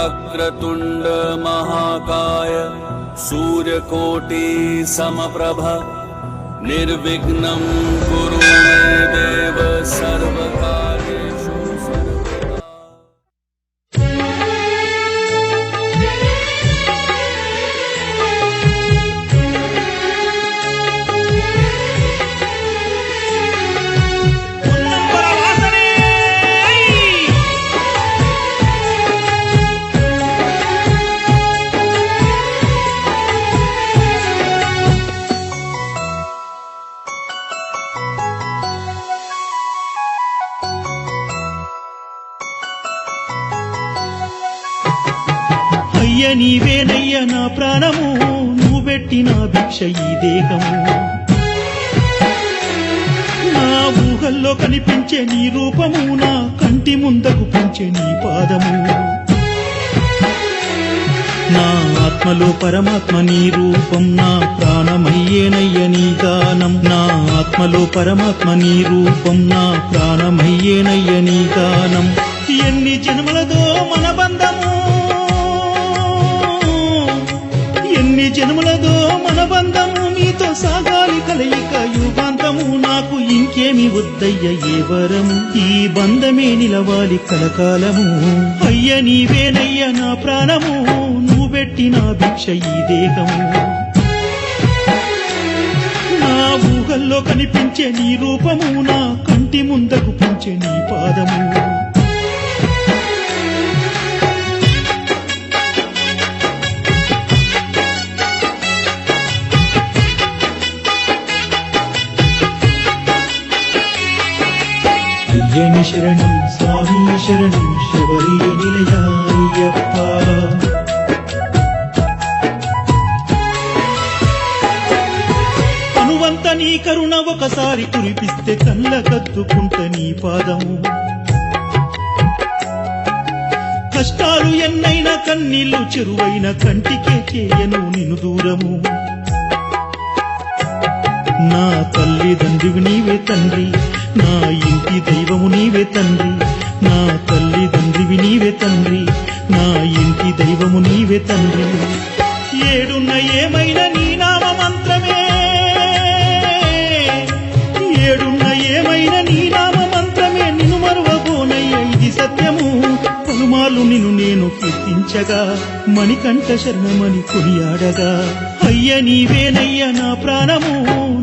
वक्रतुण्ड महाकाय सूर्यकोटि समप्रभ निर्विघ्नं कुरु मे देव सर्वकार्येषु सर्वदा। అయ్య నీవేనయ్య నా ప్రాణము, నువ్వు పెట్టిన భిక్ష ఈ దేహము. నా ఊహల్లో కనిపించే నీ రూపము, నా కంటి ముందకు పెంచే నీ పాదము. నా ఆత్మలో పరమాత్మ నీ రూపం, నా ప్రాణమయ్యేనయ్య నీ గానం. నా ఆత్మలో పరమాత్మ నీ రూపం, నా ప్రాణమయ్యేనయ్య నీ గానం. ఎన్ని జన్మలదో మన బంధము, ఎన్ని జన్మలదో మన బంధము, మీతో సాగాలి కలయిక యుగాంతము. నాకు ఇంకేమి వద్దయ్య ఏ వరము, ఈ బంధమే నిలవాలి కలకాలము. అయ్య నీవేనయ్య నా ప్రాణము, నువ్వు పెట్టిన భిక్ష ఈ దేహము. నా ఊహల్లో కనిపించే నీ రూపము, నా కంటి ముందకు పెంచే నీ పాదము. అయ్యని శరణం స్వామి శరణం శబరి నిలయ అయ్యప్ప. అనువంత నీ కరుణ ఒకసారి కురిపిస్తే కళ్ళ కత్తుకుంట నీ పాదము. కష్టాలు ఎన్నైనా కన్నీళ్లు చెరువైన కంటికే చేయను నిన్ను దూరము. నా తల్లిదండ్రివి నీవే తండ్రి, నా ఇంటి దైవము నీవే తండ్రి. నా తల్లిదండ్రివి నీవే తండ్రి, నా ఇంటి దైవము నీవే తండ్రి. ఏడున్న ఏమైనా నీ నామ మంత్రమే, ఏడున్న ఏమైనా నీ నామ మంత్రమే. నిన్ను మరువబోనయ్య ఇది సత్యము. పలుమార్లు నిన్ను నేను కీర్తించగా, మణికంఠ శరణమని కొనియాడగా. అయ్య నీవేనయ్య నా ప్రాణము,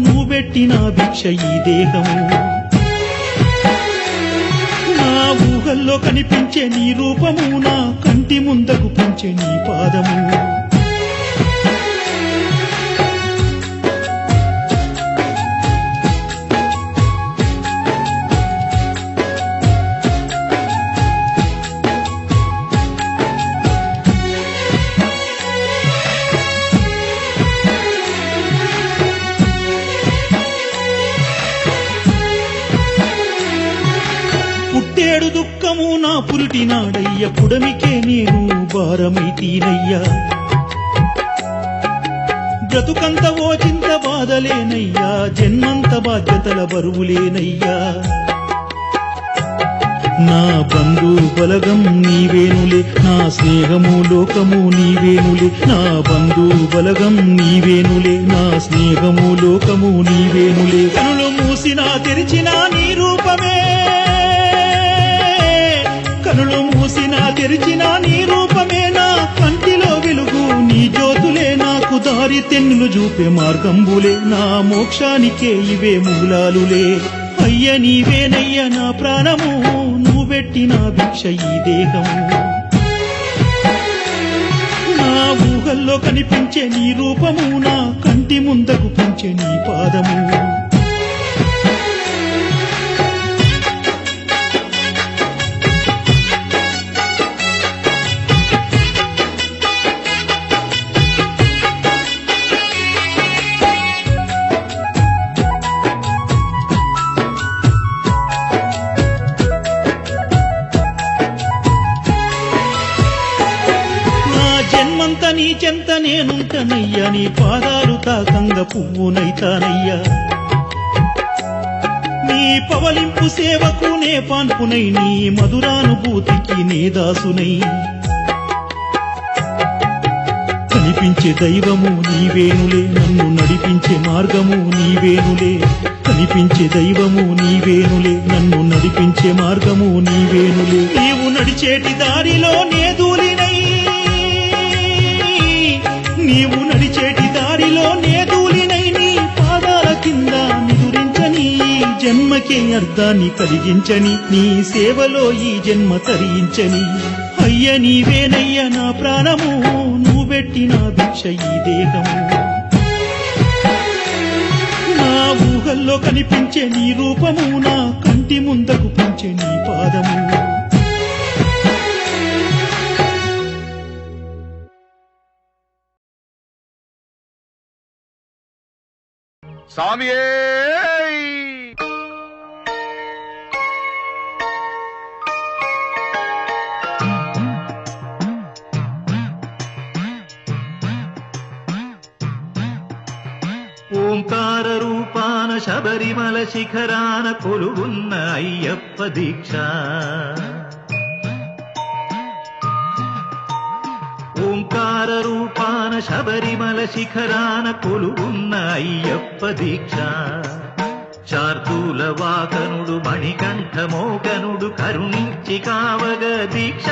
నువ్వు పెట్టిన భిక్ష ఈ దేహము. నా ఊహల్లో కనిపించే నీ రూపము, నా కంటి ముందకు పెంచే నీ పాదము. పుట్టేడు దుఃఖము నా పురిటి నాడయ్య, పుడమికే నేను భారమైతీనయ్యా. బ్రతుకంత ఓ చింత బాధలేనయ్యా, జన్మంత బాధ్యతల బరువులేనయ్యా. నా బంధు బలగం నీవేనులే, నా స్నేహము లోకము నీవేనులే. నా బంధు బలగం నీవేనులే, నా స్నేహము లోకము నీవేనులే. కనులు మూసినా తెరిచినా నీ రూపమే, కనులు మూసినా తెరిచినా నీ రూపమే. నా కంటిలో వెలుగు నీ జ్యోతులే, నాకు దారి తెన్నులు చూపే మార్గంబులే. నా మోక్షానికే ఇవే మూలాలులే. అయ్య నీవేనయ్య నా ప్రాణము, నువ్వు పెట్టిన భిక్ష ఈ దేహము. నా ఊహల్లో కనిపించే నీ రూపము, నా కంటి ముందకు పెంచే నీ పాదము. జన్మంత నీ చెంత నేనుంటనయ్యా, నీ పాదాలు తాకంగ పువ్వునైతానయ్యా. నీ పవలింపు సేవకు నే పాన్పునై, నీ మధురానుభూతికి నే దాసునై. కనిపించే దైవము నీవేనులే, నన్ను నడిపించే మార్గము నీవేనులే. కనిపించే దైవము నీవేనులే, నన్ను నడిపించే మార్గము నీవేనులే. నీవు నడిచేటి దారిలో నేదూలినై, నీవు నడిచేటి దారిలో నేదూలినై, నీ పాదాల కింద నిదురించని జన్మకే అర్థాన్ని కలిగించని, నీ సేవలో ఈ జన్మ తరించని. అయ్య నీవేనయ్య నా ప్రాణము, నువ్వెట్టిన భిక్ష ఈ దేహము. నా ఊహల్లో కనిపించే నీ రూపము, నా కంటి ముందకు పెంచే నీ పాదము. స్వామియే ఓంకార రూపాన శబరిమల శిఖరాన కొలువున్న అయ్యప్ప దీక్ష. ఓంకార రూపాన శబరిమల శిఖరాన కొలువున్న అయ్యప్ప దీక్ష. శార్దూల వాకనుడు మణికంఠ మోకనుడు కరుణించి కావగ దీక్ష.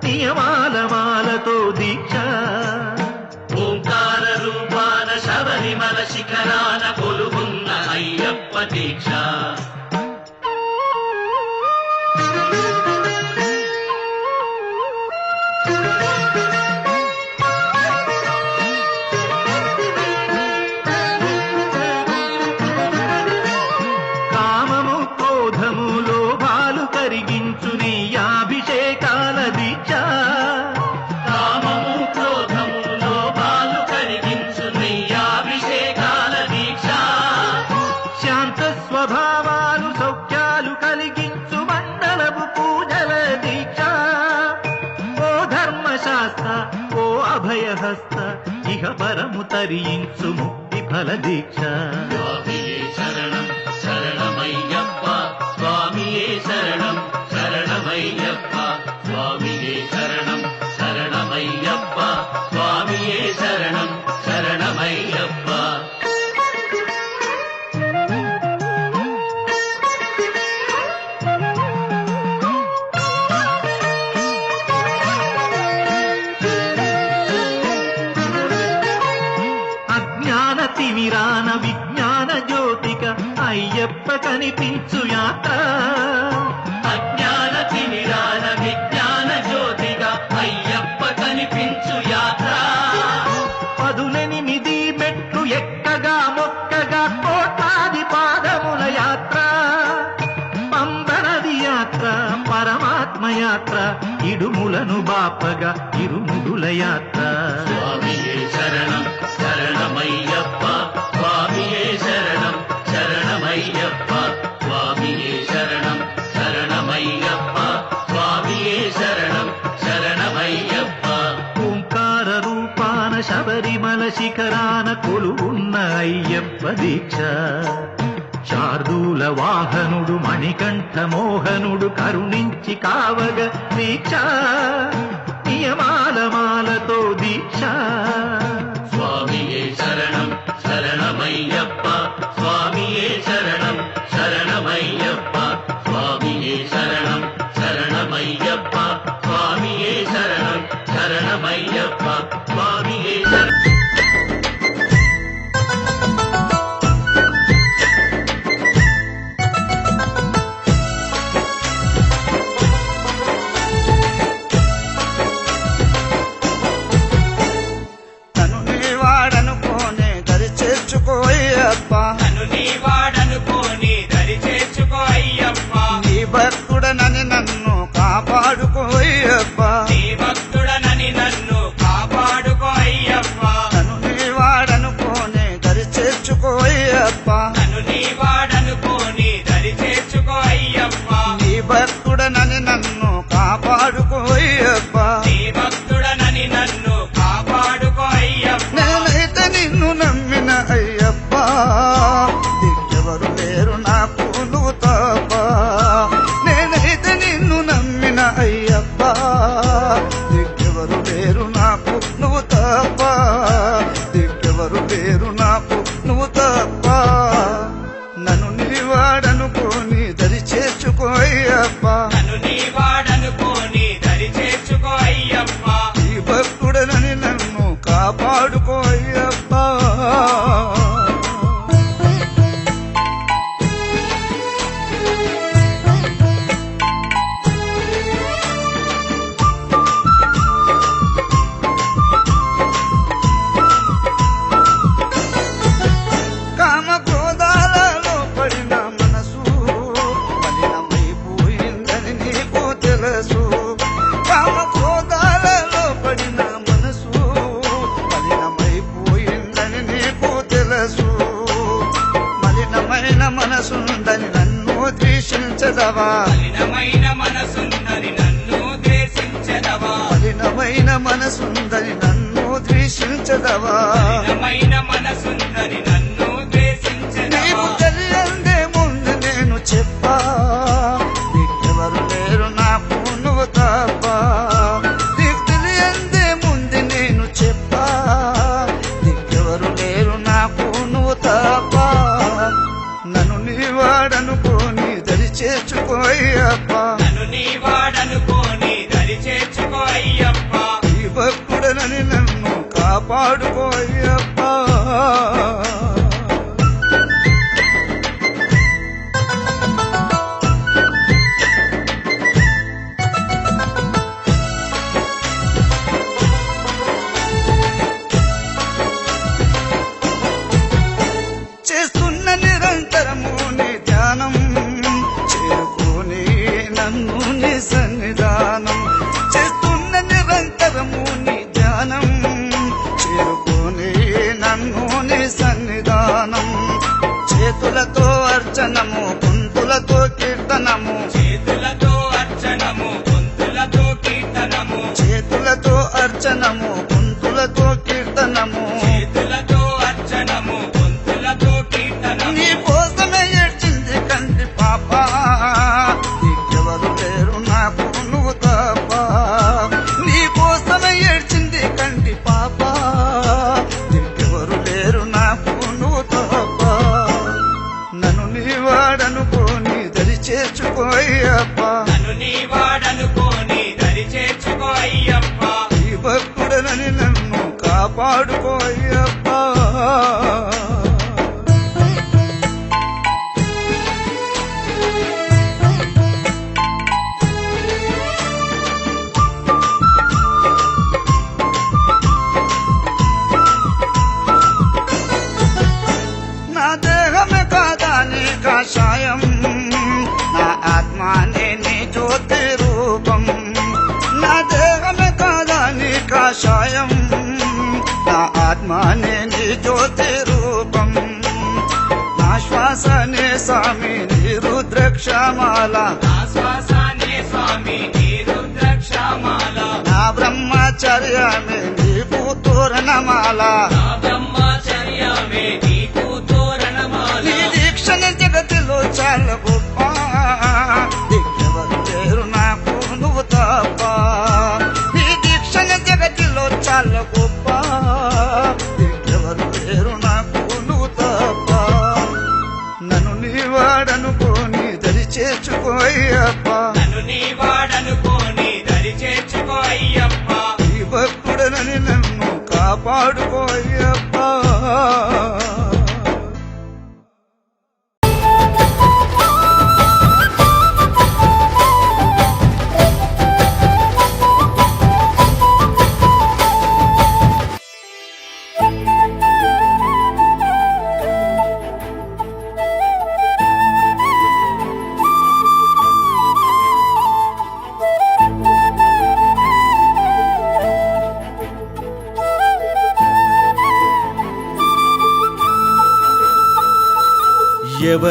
నియమాల మాలతో దీక్ష. ఓంకార రూపాన శబరిమల శిఖరాన కొలువున్న అయ్యప్ప దీక్ష. కామము క్రోధము లోభాలు కరిగించు నీ అభిషేకాల దీక్ష. కామము క్రోధము లోభాలు కరిగించు నీ అభిషేకాల దీక్ష. శాంత స్వభావాలు సౌఖ్యాలు కలిగించు మండలపు పూజల దీక్ష. ఓ ధర్మశాస్త్ర ఓ అభయహస్త ఇహ పరము తరించు ముక్తి ఫల దీక్ష. స్వామియే శరణం శరణమయ్యప్ప, స్వామియే శరణం శరణమయ్యప్ప, స్వామియే శరణం శరణమయ్యప్ప, స్వామియే శరణం శరణమయ్యప్ప. అజ్ఞాన తిమిరాన విజ్ఞాన జ్యోతిక అయ్యప్ప కనిపించు యాత్ర. అజ్ఞాన తిమిరాన విజ్ఞాన జ్యోతిక అయ్యప్ప కనిపించు యాత్ర. పదులెనిమిది మెట్లు ఎక్కగా మొక్కగా కోట్లాది పాదముల యాత్ర. పంబనది యాత్ర పరమాత్మ యాత్ర, ఇడుములను బాపగా ఇరుముడుల యాత్ర. స్వామియే శరణం శరణమయ్యప్ప, స్వామియే శరణం శరణమయ్యప్ప, స్వామియే శరణం శరణమయ్యప్ప, స్వామియే శరణం శరణమయ్యప్ప. ఓంకార రూపాన శబరిమల శిఖరాన కొలువున్న అయ్యప్ప దీక్ష. శార్దూల వాహనుడు మణికంఠ మోహనుడు కరుణించి కావగ దీక్ష. నియమాల మాలతో దీక్ష. స్వామియే శరణం శరణమయ్యప్ప, స్వామియే శరణం శరణమయ్యప్ప, స్వామియే శరణం శరణమయ్యప్ప, స్వామియే శరణం శరణమయ్యప్ప, స్వామియే శరణం. నన్ను నీ వాడనుకోనే దరి చేర్చుకో అయ్యప్ప, నన్ను నీ వాడనుకోని దరి చేర్చుకో అయ్యప్ప, నీ భక్తుడనని నన్ను కాపాడుకో అయ్యప్ప, నీ భక్తుడనని నన్ను కాపాడుకో అయ్యప్ప, నన్ను నీ వాడనుకోనే దరి చేర్చుకో అయ్యప్ప, నన్ను నీ వాడనుకోని దరి చేర్చుకో అయ్యప్ప, నీ భక్తుడనని నన్ను కాపాడుకో అయ్యప్ప, నీ భక్తుడనని నన్ను కాపాడుకో అయ్యప్ప. నేనైతే నిన్ను నమ్మిన అయ్యప్ప, దిక్కెవరు లేరు నాకు నువ్వు తప్ప. నేనైతే నిన్ను నమ్మిన అయ్యప్ప, దిక్కెవరు లేరు నాకు నువ్వు తప్ప. మనసుందని నన్ను ద్వేషించదవా కఠినమైన మనసుందని నన్ను ద్వేషించదవా నీకు తెలియందే ముందు నేను చెప్పా నీకెవరు లేరు నాకు నువ్వు తప్ప నీకు తెలియందే ముందు నేను చెప్పా నీకెవరు లేరు నాకు నువ్వు తప్ప నన్ను నీ వాడనుకోని దరి చేర్చుకోయ్యప్ప నన్ను నీ వాడనుకోని దరి చేర్చుకో అయ్యప్ప ఈ భక్తుడనని నన్ను కాపాడుకోయ్యప్ప చేస్తున్న నిరంతరము నీ ధ్యానం చేరుకోని నన్ను నీ సన్నిధానం చేస్తున్న నిరంతరము నీ ధ్యానం చేరుకోని నన్ను నీ సన్నిధానం చేతులతో అర్చనము గొంతులతో కీర్తనము చేతులతో అర్చనము గొంతులతో కీర్తనము చేతులతో అర్చనము గొంతులతో కీర్తనము చేతులతో అర్చనము గొంతులతో కీర్తనము నీ కోసమే ఏడ్చింది కంటి పాప నీకెవరు లేరు నాకు నువ్వు తప్ప నీ కోసమే ఏడ్చింది కంటి పాప నీకెవరు లేరు నాకు నువ్వు తప్ప నన్ను నీ వాడనుకోని దరి చేర్చుకోయ్యప్ప నన్ను నీ వాడనుకోని దరి చేర్చుకో అయ్యప్ప ఈ భక్తుడనని నన్ను కాపాడుకోయ్యప్ప నా దేహమే కాదా నీ కాషాయం నా ఆత్మానే నీ జ్యోతి రూపం నా దేహమే కాదా నీ కాషాయం నా ఆత్మానే నీ జ్యోతి రూపం నా శ్వాసనే స్వామి నీ రుద్రక్షమాల నా శ్వాసానే స్వామి నీ రుద్రక్షమాల నా బ్రహ్మచర్యమే నీకు తోరణమాల నా బ్రహ్మచర్యమే నీకు తోరణమాల నీ దీక్షణ జగతిలో చాలా గొప్ప దిక్కెవరు లేరు నాకు నువ్వు తప్ప నీ దీక్షణ జగతిలో చాలా గొప్ప దిక్కెవరు లేరు నాకు నువ్వు తప్ప నన్ను నీ వాడనుకోని దరి చేర్చుకోయ్యప్ప నన్ను నీ వాడనుకోని దరి చేర్చుకో అయ్యప్ప ఈ భక్తుడనని నన్ను కాపాడుకోయ్యప్ప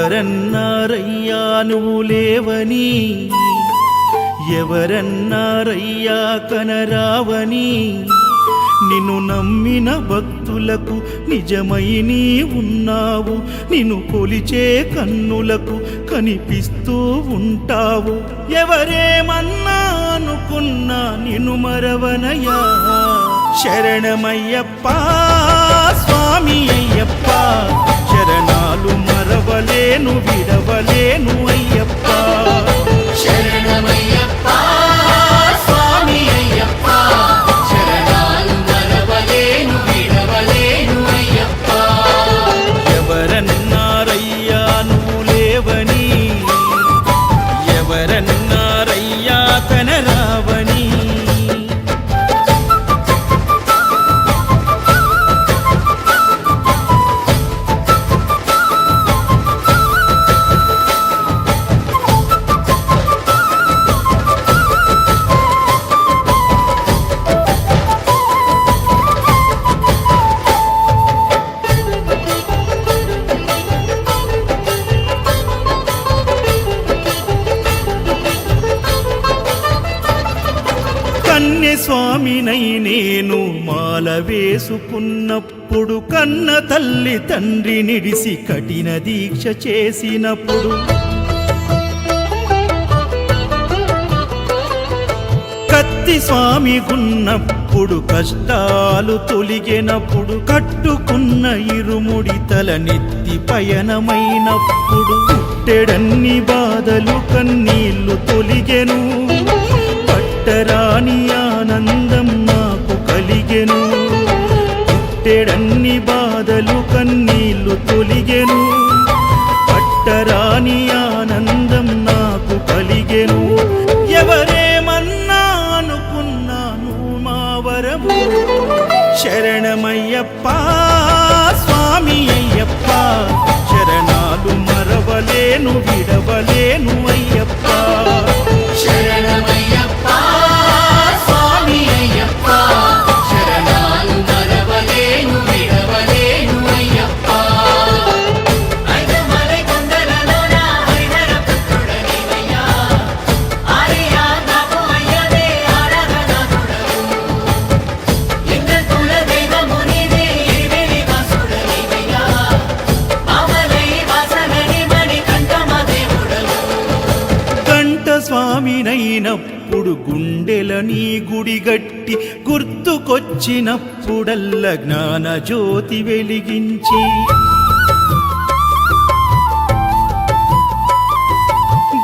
ఎవరన్నారయ్యా నువ్వు లేవని ఎవరన్నారయ్యా కనరావని నిన్ను నమ్మిన భక్తులకు నిజమై నీ ఉన్నావు నిన్ను కొలిచే కన్నులకు కనిపిస్తూ ఉంటావు ఎవరేమన్నా అనుకున్నా నిన్ను మరవనయ్యా శరణమయ్యప్ప స్వామి అయ్యప్ప శరణాలు మరవలేను విడవలేను అయ్యప్ప శరణమయ్యప్ప స్వామి అయ్యప్ప శరణాలు మరవలేను విడవలేను అయ్యప్ప ఎవరన్నారయ్యా నువ్వు లేవని ఎవరన్నారయ్యా కనరావని కన్య స్వామినై నేను మాల వేసుకున్నప్పుడు, కన్న తల్లి తండ్రి నిడిసి కఠిన దీక్ష చేసినప్పుడు, కత్తి స్వామి గున్నప్పుడు, కష్టాలు తొలిగినప్పుడు, కట్టుకున్న ఇరుముడి తల నెత్తి పయనమైనప్పుడు, పుట్టెడన్ని బాధలు కన్నీళ్లు తొలిగెను, పట్టరాని ఆనందం నాకు కలిగెను. పుట్టెడన్ని బాధలు కన్నీళ్లు తొలిగెను, పట్టరాని ఆనందం నాకు కలిగెను. ఎవరేమన్నా అనుకున్నాను మా వరము, శరణమయ్యప్ప స్వామి అయ్యప్ప, శరణాలు మరవలేను విడవలేను అయ్యప్ప. శరణమయ్యప్ప స్వామి అయ్యప్ప, శరణాలు మరవలేను విడవలేను అయ్యప్ప. ఐదుమలై కొండలలోన హరిహర పుత్రుడనివయ్యా, ఆర్యా నాకు అయ్యదే ఆరాధనాథుడవు. లింగ కుల దైవము నీవే ఎరివేలి వాసుడనివయ్యా, మామలై వాసనని మణికంఠమ దేవుడవు. కంఠ స్వామినైనప్పుడు గుండెల నీ గుడి గట్టి, గుర్తుకొచ్చినప్పుడల్ల జ్ఞాన జ్యోతి వెలిగించి,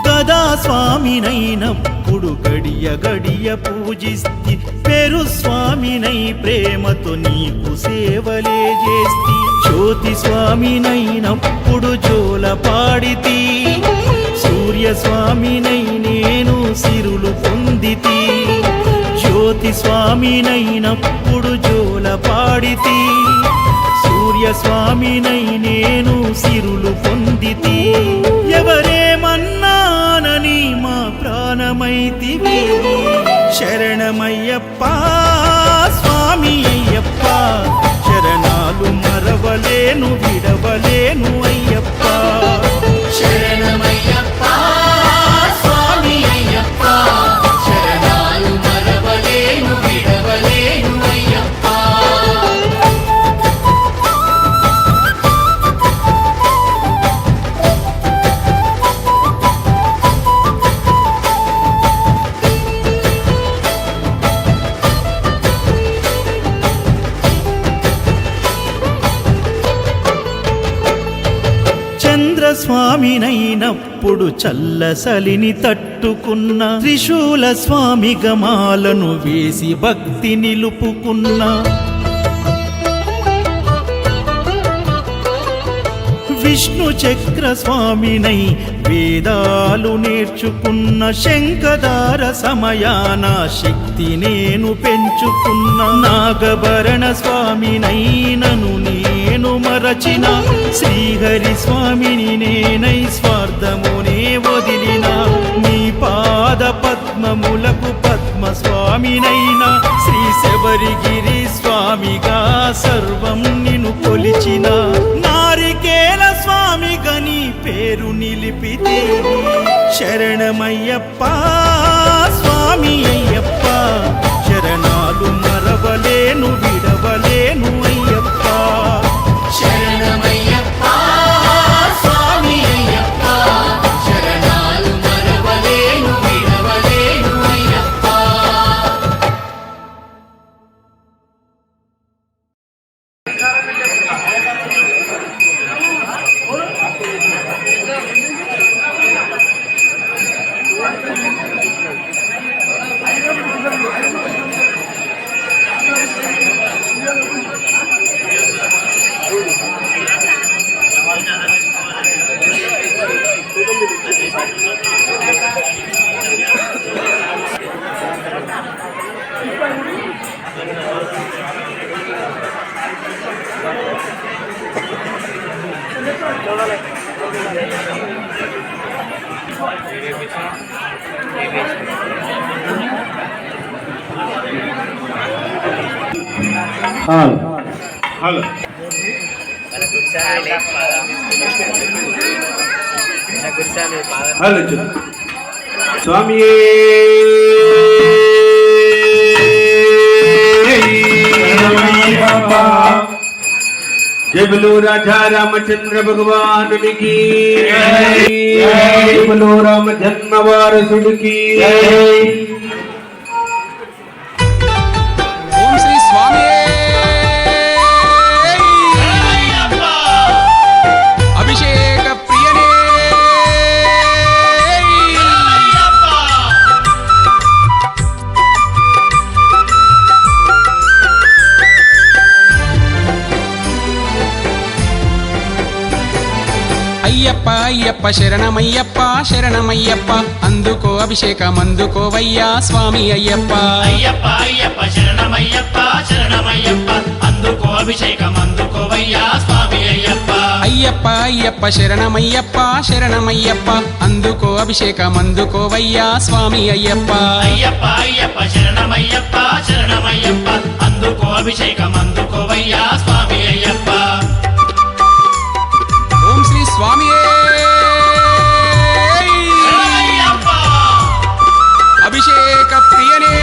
గదా స్వామినైనప్పుడు గడియ గడియ పూజిస్తి, పేరు స్వామినై ప్రేమతో నీకు సేవలే చేస్తి. జ్యోతి స్వామినైనప్పుడు జోల పాడితి, సూర్య స్వామినై నేను సిరులు పొందితి. జ్యోతి స్వామినైనప్పుడు జోల పాడితి, సూర్య స్వామినై నేను సిరులు పొందితి. ఎవరేమన్నానని మా ప్రాణమైతివి, శరణమయ్యప్ప స్వామి అయ్యప్ప, శరణాలు మరవలేను విడవలేను అయ్యప్ప. శరణమయ్యప్ప స్వామి అయ్యప్ప, శరణాలు మరవలేను విడవలేను అయ్యప్ప. చంద్రస్వామినైనప్పుడు చల్లసలిని తట్టుకున్న, త్రిశూల స్వామి గమాలను వేసి భక్తి నిలుపుకున్న, విష్ణు చక్ర స్వామినై వేదాలు నేర్చుకున్న, శంఖదార సమయాన శక్తి నేను పెంచుకున్న, నాగభరణ స్వామినై నను నేను మరచిన, శ్రీహరి స్వామిని నేనై స్వార్థమునే వదిలిన, నీ పాద పద్మములకు పద్మ స్వామినైనా, శ్రీ శబరిగిరి స్వామిగా సర్వం నిన్ను కొలిచిన, నారికేల స్వామిగా నీ పేరు నిలిపితే. శరణమయ్యప్ప స్వామి అయ్యప్ప, శరణాలు మరవలేను విడవలేను అయ్యప్ప. శరణమయ్యప్ప స్వామి అయ్యప్ప, శరణాలు మరవలేను విడవలేను అయ్యప్ప. హలో హలో స్వామి जय बोलो राजा रामचंद्र भगवान की जय बोलो राम जन्म वारसुड की ఓం శ్రీ స్వామి అభిషేక ప్రియనే అయ్యప్ప అయ్యప్ప శరణమయ్యప్ప శరణమయ్యప్ప అందుకో అభిషేకం అందుకోవయ్యా స్వామి అయ్యప్ప అయ్యప్ప అయ్యప్ప శరణమయ్యప్ప శరణమయ్యప్ప అందుకో అభిషేకం అందుకోవయ్యా స్వామి అయ్యప్ప అయ్యప్ప అయ్యప్ప శరణమయ్యప్ప శరణమయ్యప్ప అందుకో అభిషేకం అందుకోవయ్యా స్వామి అయ్యప్ప అయ్యప్ప అయ్యప్ప శరణమయ్యప్ప శరణమయ్యప్ప అందుకో అభిషేకం అందుకోవయ్యా స్వామి అయ్యప్ప ఓం శ్రీ స్వామి అభిషేక ప్రియనే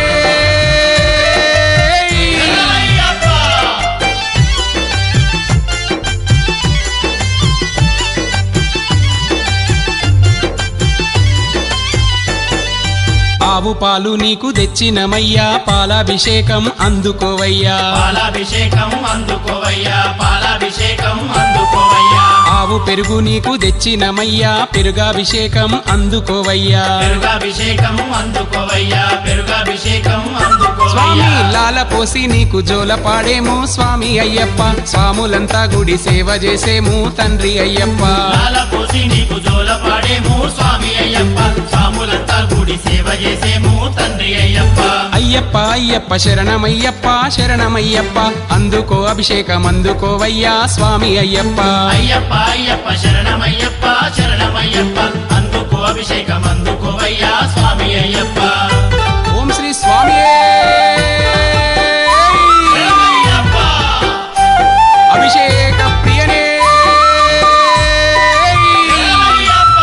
ఆవు పాలు నీకు తెచ్చినమయ్యా పాలాభిషేకం అందుకోవయ్యా పాలాభిషేకం అందుకోవయ్యా పాలాభిషేకం అందుకోవయ్యా ఆవు పెరుగు నీకు తెచ్చినమయ్యా పెరుగాభిషేకం అందుకోవయ్యా పెరుగాభిషేకం అందుకోవయ్యా పెరుగాభిషేకం స్వామి అందుకోవయ్యా లాల పోసి నీకు జోల పాడేము స్వామి అయ్యప్ప స్వాములంతా గుడి సేవ చేసేము తండ్రి అయ్యప్ప లాల పోసి నీకు జోల పాడేము స్వామి అయ్యప్ప స్వాములంతా గుడి సేవ చేసేము తండ్రి అయ్యప్ప అయ్యప్ప అయ్యప్ప శరణమయ్యప్ప శరణమయ్యప్ప అందుకో అభిషేకం అందుకోవయ్యా స్వామి అయ్యప్ప అయ్యప్ప అయ్యప్ప శరణమయ్యప్ప శరణమయ్యప్ప అందుకో అభిషేకం అందుకోవయ్యా స్వామి అయ్యప్ప ఓం శ్రీ స్వామి శరణమయ్యప్ప అభిషేక ప్రియనే శరణమయ్యప్ప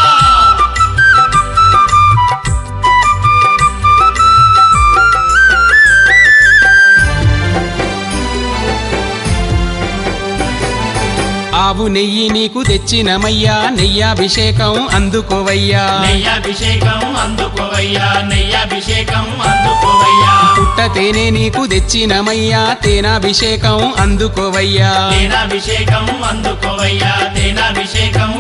ఆవు నెయ్యి నీకు తెచ్చినమయ్యా నెయ్యాభిషేకం అందుకోవయ్యా నెయ్యాభిషేకం అందుకోవయ్యా నెయ్యాభిషేకం అందుకోవయ్యా పుట్ట తేనె నీకు తెచ్చినమయ్యా తేనాభిషేకం అందుకోవయ్యా తేనాభిషేకం అందుకోవయ్యా తేనాభిషేకం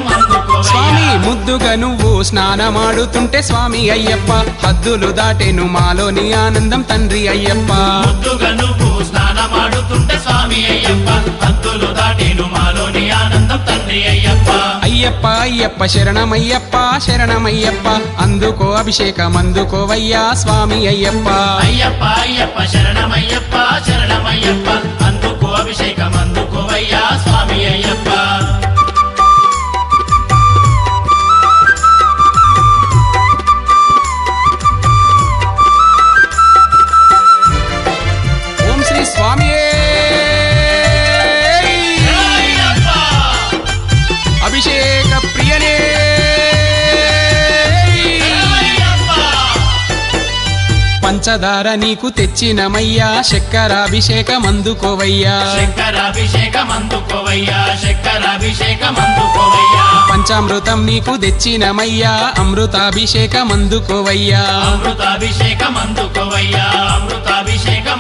స్వామి అందుకోవయ్యా ముద్దుగా నువ్వు స్నానమాడుతుంటే స్వామి అయ్యప్ప హద్దులు దాటెను మాలోని ఆనందం తండ్రి అయ్యప్ప ముద్దుగా నువ్వు స్నానమాడుతుంటే స్వామి అయ్యప్ప హద్దులు దాటేను మాలోని ఆనందం తండ్రి అయ్యప్ప అయ్యప్ప అయ్యప్ప శరణమయ్యప్ప శరణమయ్యప్ప అందుకో అభిషేకం అందుకోవయ్యా స్వామి అయ్యప్ప అయ్యప్ప అయ్యప్ప శరణమయ్యప్ప శరణమయ్యప్ప అందుకో అభిషేకం అందుకోవయ్యా స్వామి అయ్యప్ప ఓం శ్రీ స్వామి శరణమయ్యప్ప అభిషేక ప్రియనే శరణమయ్యప్ప పంచదార నీకు తెచ్చినమయ్యా చక్కెరాభిషేకం అందుకోవయ్యా శంకరాభిషేకం అందుకోవయ్యా శంకరాభిషేకం అందుకోవయ్యా పంచామృతం నీకు తెచ్చినమయ్యా అమృతాభిషేకం అందుకోవయ్యా అమృతాభిషేకం అందుకోవయ్యా అమృతాభిషేకం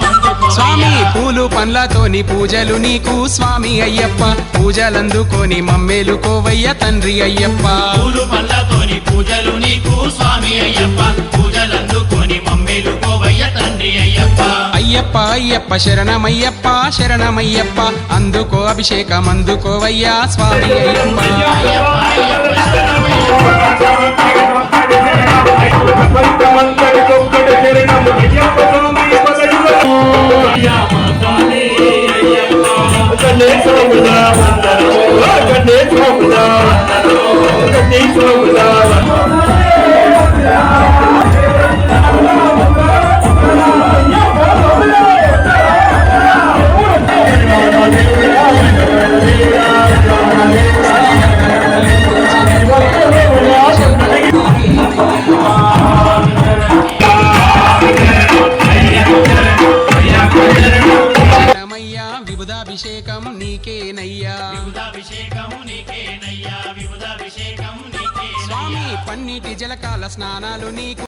స్వామి అందుకోవయ్యా పూలు పండ్లతోని పూజలు నీకు స్వామి అయ్యప్ప పూజలందుకొని మమ్మేలుకోవయ్య తండ్రి అయ్యప్ప పూలు పళ్ళతోని పూజలు నీకు స్వామి అయ్యప్ప పూజలందుకొని మమ్మేలుకోవయ్య తండ్రి అయ్యప్ప అయ్యప్ప అయ్యప్ప శరణమయ్యప్ప శరణమయ్యప్ప అందుకో అభిషేకం అందుకోవయ్యా స్వామి అయ్యప్ప అయ్యప్ప అయ్యప్ప శరణమయ్యా విభుదాభిషేకం నీకేనయ్యా విభుదాభిషేకం నీకేనయ్యా విభుదాభిషేకం నీకే స్వామి పన్నీటి జలకాల స్నానాలు నీకు